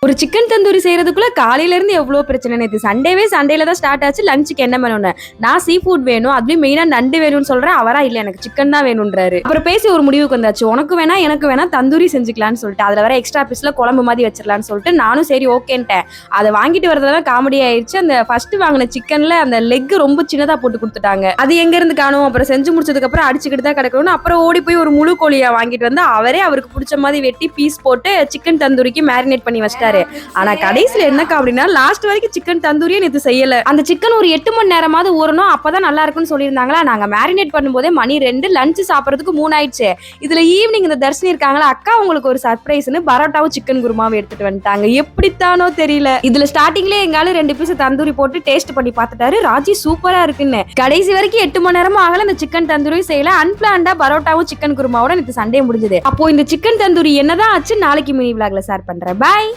ஒரு சிக்கன் தந்தூரி செய்யறதுக்குள்ள காலையில இருந்து எவ்வளவு பிரச்சனை. நேற்று சண்டேல தான் ஸ்டார்ட் ஆச்சு. லஞ்சுக்கு என்ன வேணும்னு நான் சீ ஃபுட் வேணும், அதுலயும் மெயினா நண்டு வேணும்னு சொல்றேன். அவரா இல்ல எனக்கு சிக்கன் தான் வேணும்ன்றாரு. அப்புறம் பேசி ஒரு முடிவுக்கு வந்தாச்சு. உனக்கு வேணா எனக்கு வேணா தந்தூரி செஞ்சுக்கலாம்னு சொல்லிட்டு அதுல வர எக்ஸ்ட்ரா பீஸ்ல குழம்பு மாதிரி வச்சிடலாம்னு சொல்லிட்டு நானும் சரி ஓகேன்ட்டேன். அதை வாங்கிட்டு வரதான் காமெடி ஆயிடுச்சு. அந்த ஃபர்ஸ்ட் வாங்கின சிக்கன்ல அந்த லெக் ரொம்ப சின்னதா போட்டு கொடுத்துட்டாங்க. அது எங்க இருந்து காணும். அப்புறம் செஞ்சு முடிச்சதுக்கு அப்புறம் அடிச்சுக்கிட்டு தான் கிடக்கணும். அப்புறம் ஓடி போய் ஒரு முழு கோழியா வாங்கிட்டு வந்து அவருக்கு பிடிச்ச மாதிரி வெட்டி பீஸ் போட்டு சிக்கன் தந்தூரிக்கு மேரினேட் பண்ணி வச்சிட்டாரு. ஆனா கடைசியில என்னக்கா அப்படின்னா லாஸ்ட் வரைக்கும் சிக்கன் தந்தூரியே நேத்து செய்யல. அந்த சிக்கன் ஒரு 8 மணி நேரமாவது ஊறணும், அப்பதான் நல்லா இருக்கும்னு சொல்லியிருந்தாங்களா. நாங்க மேரினேட் பண்ணும்போதே மணி 2, லஞ்ச் சாப்பிடறதுக்கு 3 ஆயிடுச்சு. இதுல ஈவினிங் இந்த தர்ஷினி இருக்காங்களா, அக்கா உங்களுக்கு ஒரு சர்ப்ரைஸ்னு பரோட்டாவும் சிக்கன் குருமாவும் எடுத்துட்டு வந்துட்டாங்க. எப்படித்தானோ தெரியல. இதுல ஸ்டார்டிங்ல எங்கால 2 பீஸ் தந்தூரி போட்டு டேஸ்ட் பண்ணி பார்த்துட்டாரு. ராஜி சூப்பரா இருக்குன்னு. கடைசி வரைக்கும் 8 மணி நேரமும் ஆகல. இந்த சிக்கன் தந்தூரி செய்யல. அன்பிளான்டா பரோட்டாவும் சிக்கன் குருமாவோட நேத்து சண்டே முடிஞ்சது. அப்போ இந்த சிக்கன் தந்தூரி என்னதான் ஆச்சு நாளைக்கு மினி விளாக்ல ஷேர் பண்றேன். பாய்.